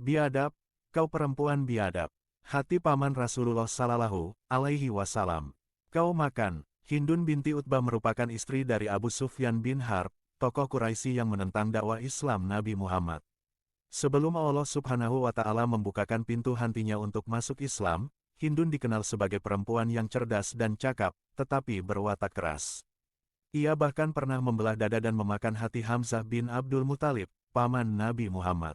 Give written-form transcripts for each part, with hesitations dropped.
Biadab, kau perempuan biadab. Hati paman Rasulullah Sallallahu Alaihi Wasallam. Kau makan. Hindun binti Utbah merupakan istri dari Abu Sufyan bin Harb, tokoh Quraisy yang menentang dakwah Islam Nabi Muhammad. Sebelum Allah Subhanahu wa Ta'ala membukakan pintu hatinya untuk masuk Islam, Hindun dikenal sebagai perempuan yang cerdas dan cakap, tetapi berwatak keras. Ia bahkan pernah membelah dada dan memakan hati Hamzah bin Abdul Muthalib, paman Nabi Muhammad.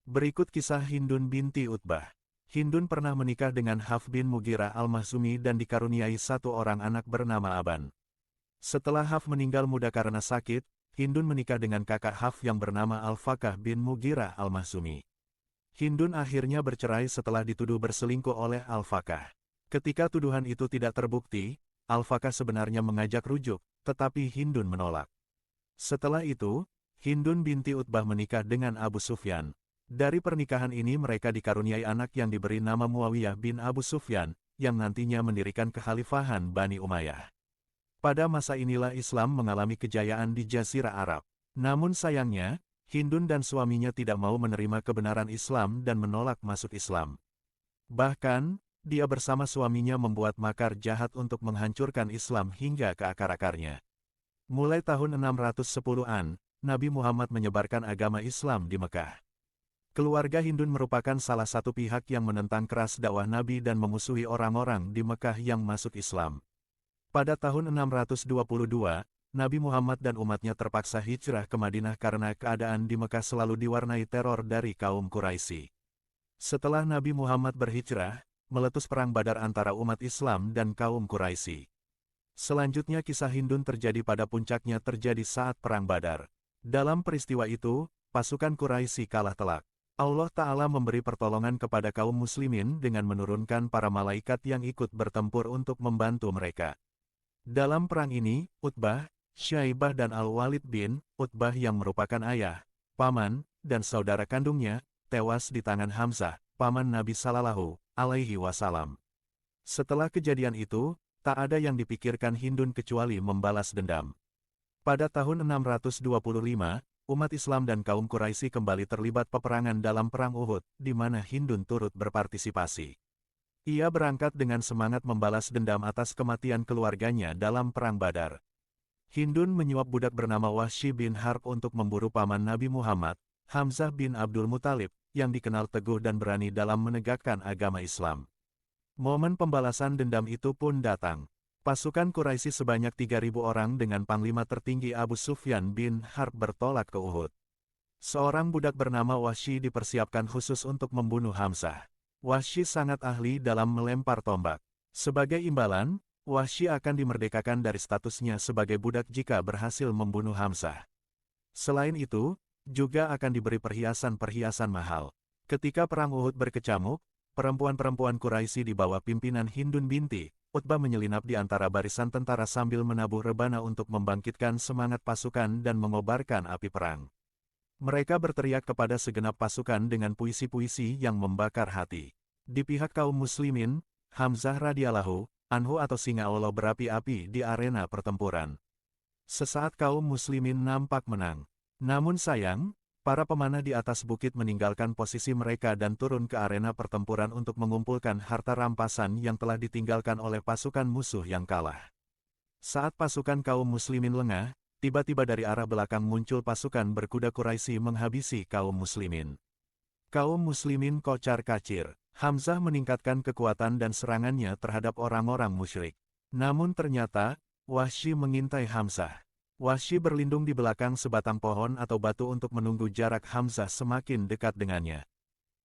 Berikut kisah Hindun binti Utbah. Hindun pernah menikah dengan Haf bin Mughirah al-Makhzumi dan dikaruniai satu orang anak bernama Aban. Setelah Haf meninggal muda karena sakit, Hindun menikah dengan kakak Haf yang bernama Al-Fakah bin Mughirah al-Makhzumi. Hindun akhirnya bercerai setelah dituduh berselingkuh oleh Al-Fakah. Ketika tuduhan itu tidak terbukti, Al-Fakah sebenarnya mengajak rujuk, tetapi Hindun menolak. Setelah itu, Hindun binti Utbah menikah dengan Abu Sufyan. Dari pernikahan ini mereka dikaruniai anak yang diberi nama Muawiyah bin Abu Sufyan, yang nantinya mendirikan kekhalifahan Bani Umayyah. Pada masa inilah Islam mengalami kejayaan di Jazirah Arab. Namun sayangnya, Hindun dan suaminya tidak mau menerima kebenaran Islam dan menolak masuk Islam. Bahkan, dia bersama suaminya membuat makar jahat untuk menghancurkan Islam hingga ke akar-akarnya. Mulai tahun 610-an, Nabi Muhammad menyebarkan agama Islam di Mekah. Keluarga Hindun merupakan salah satu pihak yang menentang keras dakwah Nabi dan memusuhi orang-orang di Mekah yang masuk Islam. Pada tahun 622, Nabi Muhammad dan umatnya terpaksa hijrah ke Madinah karena keadaan di Mekah selalu diwarnai teror dari kaum Quraisy. Setelah Nabi Muhammad berhijrah, meletus perang Badar antara umat Islam dan kaum Quraisy. Selanjutnya kisah Hindun terjadi pada puncaknya terjadi saat perang Badar. Dalam peristiwa itu, pasukan Quraisy kalah telak. Allah Ta'ala memberi pertolongan kepada kaum muslimin dengan menurunkan para malaikat yang ikut bertempur untuk membantu mereka. Dalam perang ini, Utbah, Syaibah dan Al-Walid bin Utbah yang merupakan ayah, paman, dan saudara kandungnya, tewas di tangan Hamzah, paman Nabi Sallallahu Alaihi Wasallam. Setelah kejadian itu, tak ada yang dipikirkan Hindun kecuali membalas dendam. Pada tahun 625, umat Islam dan kaum Quraisy kembali terlibat peperangan dalam Perang Uhud, di mana Hindun turut berpartisipasi. Ia berangkat dengan semangat membalas dendam atas kematian keluarganya dalam Perang Badar. Hindun menyuap budak bernama Wahsy bin Harb untuk memburu paman Nabi Muhammad, Hamzah bin Abdul Muthalib, yang dikenal teguh dan berani dalam menegakkan agama Islam. Momen pembalasan dendam itu pun datang. Pasukan Quraisy sebanyak 3.000 orang dengan panglima tertinggi Abu Sufyan bin Harb bertolak ke Uhud. Seorang budak bernama Wahsy dipersiapkan khusus untuk membunuh Hamzah. Wahsy sangat ahli dalam melempar tombak. Sebagai imbalan, Wahsy akan dimerdekakan dari statusnya sebagai budak jika berhasil membunuh Hamzah. Selain itu, juga akan diberi perhiasan-perhiasan mahal. Ketika perang Uhud berkecamuk, perempuan-perempuan Quraisy di bawah pimpinan Hindun binti Utbah menyelinap di antara barisan tentara sambil menabuh rebana untuk membangkitkan semangat pasukan dan mengobarkan api perang. Mereka berteriak kepada segenap pasukan dengan puisi-puisi yang membakar hati. Di pihak kaum muslimin, Hamzah radhiyallahu anhu atau singa Allah berapi-api di arena pertempuran. Sesaat kaum muslimin nampak menang. Namun sayang, para pemanah di atas bukit meninggalkan posisi mereka dan turun ke arena pertempuran untuk mengumpulkan harta rampasan yang telah ditinggalkan oleh pasukan musuh yang kalah. Saat pasukan kaum muslimin lengah, tiba-tiba dari arah belakang muncul pasukan berkuda Quraisy menghabisi kaum muslimin. Kaum muslimin kocar-kacir. Hamzah meningkatkan kekuatan dan serangannya terhadap orang-orang musyrik. Namun ternyata, Wahsy mengintai Hamzah. Wahsy berlindung di belakang sebatang pohon atau batu untuk menunggu jarak Hamzah semakin dekat dengannya.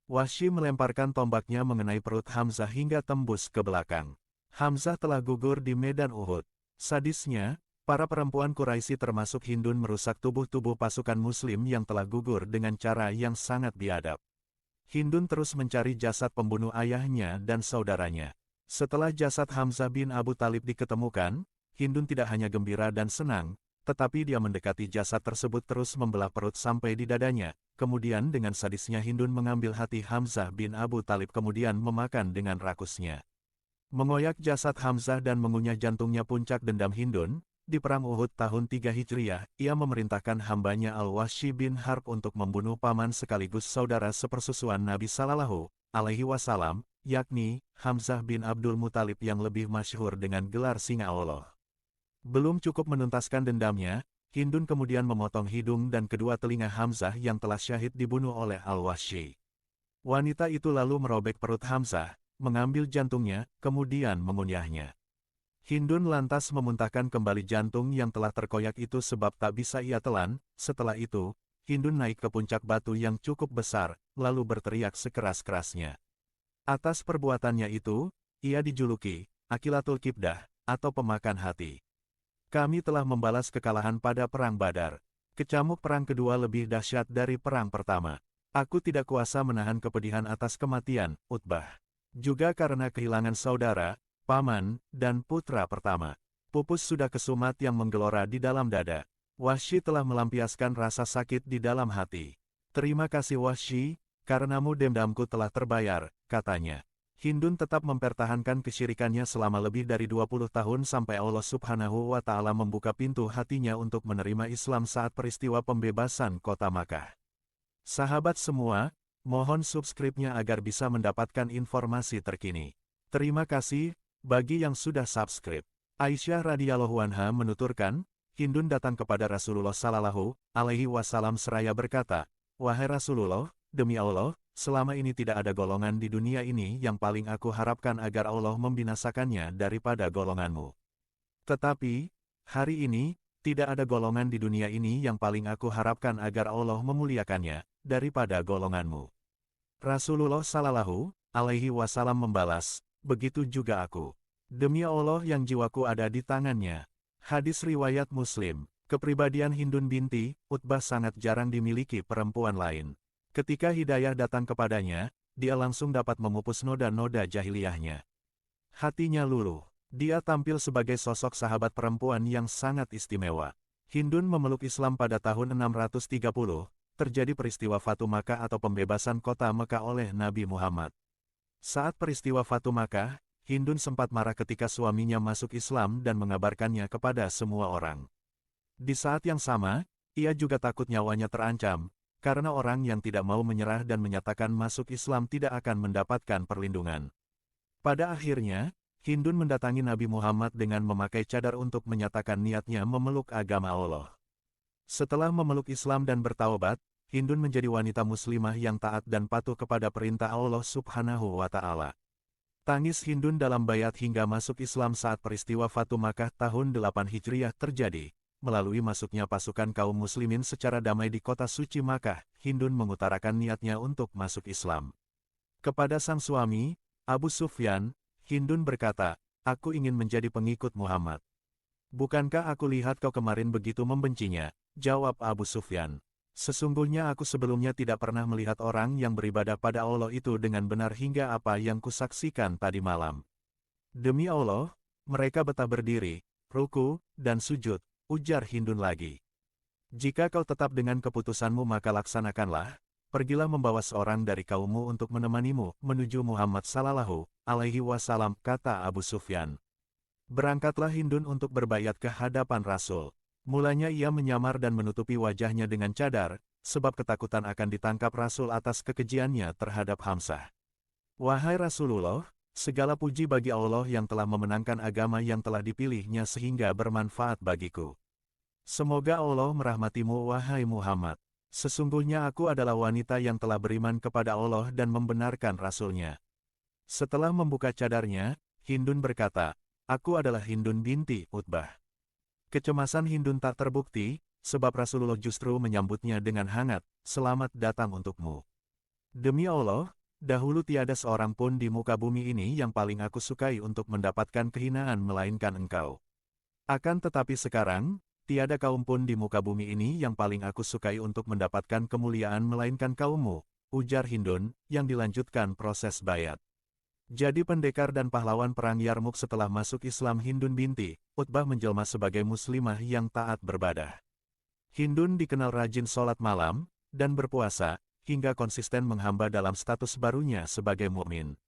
Wahsy melemparkan tombaknya mengenai perut Hamzah hingga tembus ke belakang. Hamzah telah gugur di medan Uhud. Sadisnya, para perempuan Quraisy termasuk Hindun merusak tubuh-tubuh pasukan muslim yang telah gugur dengan cara yang sangat biadab. Hindun terus mencari jasad pembunuh ayahnya dan saudaranya. Setelah jasad Hamzah bin Abu Thalib diketemukan, Hindun tidak hanya gembira dan senang, tetapi dia mendekati jasad tersebut terus membelah perut sampai di dadanya. Kemudian dengan sadisnya Hindun mengambil hati Hamzah bin Abu Thalib kemudian memakan dengan rakusnya. Mengoyak jasad Hamzah dan mengunyah jantungnya puncak dendam Hindun, di Perang Uhud tahun 3 Hijriah, ia memerintahkan hambanya Al-Wahsy bin Harb untuk membunuh paman sekaligus saudara sepersusuan Nabi Sallallahu Alaihi Wasallam, yakni Hamzah bin Abdul Muthalib yang lebih masyhur dengan gelar Singa Allah. Belum cukup menuntaskan dendamnya, Hindun kemudian memotong hidung dan kedua telinga Hamzah yang telah syahid dibunuh oleh Al-Wahsy. Wanita itu lalu merobek perut Hamzah, mengambil jantungnya, kemudian mengunyahnya. Hindun lantas memuntahkan kembali jantung yang telah terkoyak itu sebab tak bisa ia telan. Setelah itu, Hindun naik ke puncak batu yang cukup besar, lalu berteriak sekeras-kerasnya. Atas perbuatannya itu, ia dijuluki Akilatul Kibdah, atau pemakan hati. Kami telah membalas kekalahan pada Perang Badar. Kecamuk perang kedua lebih dahsyat dari perang pertama. Aku tidak kuasa menahan kepedihan atas kematian Utbah. Juga karena kehilangan saudara, paman, dan putra pertama. Pupus sudah kesumat yang menggelora di dalam dada. Wahsy telah melampiaskan rasa sakit di dalam hati. Terima kasih Wahsy, karenamu dendamku telah terbayar, katanya. Hindun tetap mempertahankan kesyirikannya selama lebih dari 20 tahun sampai Allah Subhanahu wa Ta'ala membuka pintu hatinya untuk menerima Islam saat peristiwa pembebasan kota Makkah. Sahabat semua, mohon subscribe-nya agar bisa mendapatkan informasi terkini. Terima kasih bagi yang sudah subscribe. Aisyah radhiyallahu anha menuturkan, Hindun datang kepada Rasulullah sallallahu alaihi wasallam seraya berkata, "Wahai Rasulullah, demi Allah, selama ini tidak ada golongan di dunia ini yang paling aku harapkan agar Allah membinasakannya daripada golonganmu. Tetapi, hari ini, tidak ada golongan di dunia ini yang paling aku harapkan agar Allah memuliakannya daripada golonganmu." Rasulullah sallallahu alaihi wasallam membalas, "Begitu juga aku. Demi Allah yang jiwaku ada di tangannya." Hadis riwayat Muslim. Kepribadian Hindun binti Utbah sangat jarang dimiliki perempuan lain. Ketika hidayah datang kepadanya, dia langsung dapat memupus noda-noda jahiliyahnya. Hatinya luluh. Dia tampil sebagai sosok sahabat perempuan yang sangat istimewa. Hindun memeluk Islam pada tahun 630, terjadi peristiwa Fatu Makkah atau pembebasan kota Makkah oleh Nabi Muhammad. Saat peristiwa Fatu Makkah, Hindun sempat marah ketika suaminya masuk Islam dan mengabarkannya kepada semua orang. Di saat yang sama, ia juga takut nyawanya terancam, karena orang yang tidak mau menyerah dan menyatakan masuk Islam tidak akan mendapatkan perlindungan. Pada akhirnya, Hindun mendatangi Nabi Muhammad dengan memakai cadar untuk menyatakan niatnya memeluk agama Allah. Setelah memeluk Islam dan bertaubat, Hindun menjadi wanita muslimah yang taat dan patuh kepada perintah Allah Subhanahu wa Ta'ala. Tangis Hindun dalam bayat hingga masuk Islam saat peristiwa Fatu Makkah tahun 8 Hijriah terjadi. Melalui masuknya pasukan kaum muslimin secara damai di kota suci Makkah, Hindun mengutarakan niatnya untuk masuk Islam. Kepada sang suami, Abu Sufyan, Hindun berkata, "Aku ingin menjadi pengikut Muhammad." "Bukankah aku lihat kau kemarin begitu membencinya?" jawab Abu Sufyan. "Sesungguhnya aku sebelumnya tidak pernah melihat orang yang beribadah pada Allah itu dengan benar hingga apa yang kusaksikan tadi malam. Demi Allah, mereka betah berdiri, ruku, dan sujud," ujar Hindun lagi. "Jika kau tetap dengan keputusanmu maka laksanakanlah. Pergilah membawa seorang dari kaummu untuk menemanimu menuju Muhammad sallallahu alaihi wasallam," kata Abu Sufyan. Berangkatlah Hindun untuk berbayat ke hadapan Rasul. Mulanya ia menyamar dan menutupi wajahnya dengan cadar, sebab ketakutan akan ditangkap Rasul atas kekejiannya terhadap Hamzah. "Wahai Rasulullah, segala puji bagi Allah yang telah memenangkan agama yang telah dipilihnya sehingga bermanfaat bagiku. Semoga Allah merahmatimu wahai Muhammad. Sesungguhnya aku adalah wanita yang telah beriman kepada Allah dan membenarkan Rasul-Nya." Setelah membuka cadarnya, Hindun berkata, "Aku adalah Hindun binti Utbah." Kecemasan Hindun tak terbukti, sebab Rasulullah justru menyambutnya dengan hangat, "Selamat datang untukmu. Demi Allah, dahulu tiada seorang pun di muka bumi ini yang paling aku sukai untuk mendapatkan kehinaan melainkan engkau. Akan tetapi sekarang, tiada kaum pun di muka bumi ini yang paling aku sukai untuk mendapatkan kemuliaan melainkan kaummu," ujar Hindun, yang dilanjutkan proses bayat. Jadi pendekar dan pahlawan perang Yarmuk setelah masuk Islam Hindun binti Utbah menjelma sebagai muslimah yang taat beribadah. Hindun dikenal rajin sholat malam dan berpuasa, hingga konsisten menghamba dalam status barunya sebagai mukmin.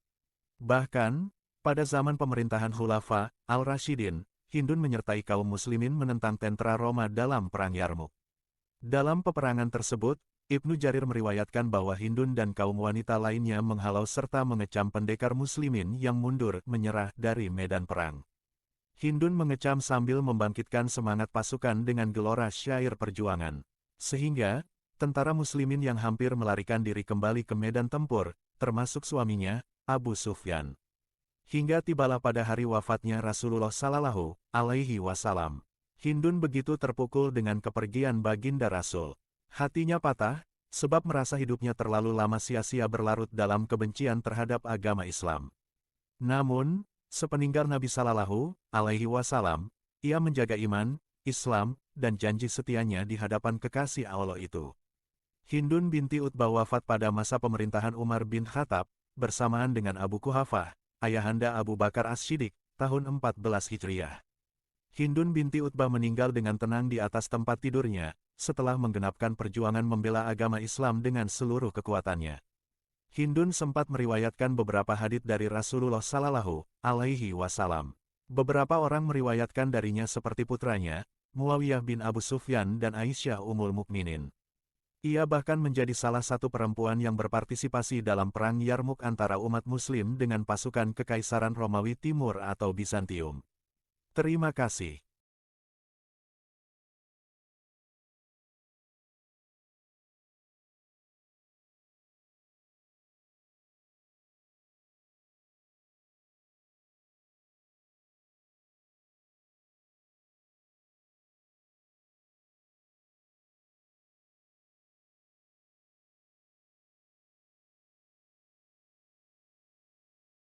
Bahkan, pada zaman pemerintahan Khulafa al-Rasyidin, Hindun menyertai kaum muslimin menentang tentara Roma dalam Perang Yarmuk. Dalam peperangan tersebut, Ibnu Jarir meriwayatkan bahwa Hindun dan kaum wanita lainnya menghalau serta mengecam pendekar muslimin yang mundur menyerah dari medan perang. Hindun mengecam sambil membangkitkan semangat pasukan dengan gelora syair perjuangan. Sehingga, tentara muslimin yang hampir melarikan diri kembali ke medan tempur, termasuk suaminya, Abu Sufyan. Hingga tibalah pada hari wafatnya Rasulullah Sallallahu Alaihi Wasallam. Hindun begitu terpukul dengan kepergian baginda Rasul. Hatinya patah, sebab merasa hidupnya terlalu lama sia-sia berlarut dalam kebencian terhadap agama Islam. Namun, sepeninggal Nabi Sallallahu Alaihi Wasallam, ia menjaga iman, Islam, dan janji setianya di hadapan kekasih Allah itu. Hindun binti Utbah wafat pada masa pemerintahan Umar bin Khattab, bersamaan dengan Abu Quhafah, ayahanda Abu Bakar As-Siddiq, tahun 14 Hijriah. Hindun binti Utbah meninggal dengan tenang di atas tempat tidurnya, setelah menggenapkan perjuangan membela agama Islam dengan seluruh kekuatannya. Hindun sempat meriwayatkan beberapa hadits dari Rasulullah Sallallahu Alaihi Wasallam. Beberapa orang meriwayatkan darinya seperti putranya, Muawiyah bin Abu Sufyan dan Aisyah Ummul Mukminin. Ia bahkan menjadi salah satu perempuan yang berpartisipasi dalam Perang Yarmuk antara umat Muslim dengan pasukan Kekaisaran Romawi Timur atau Bizantium. Terima kasih.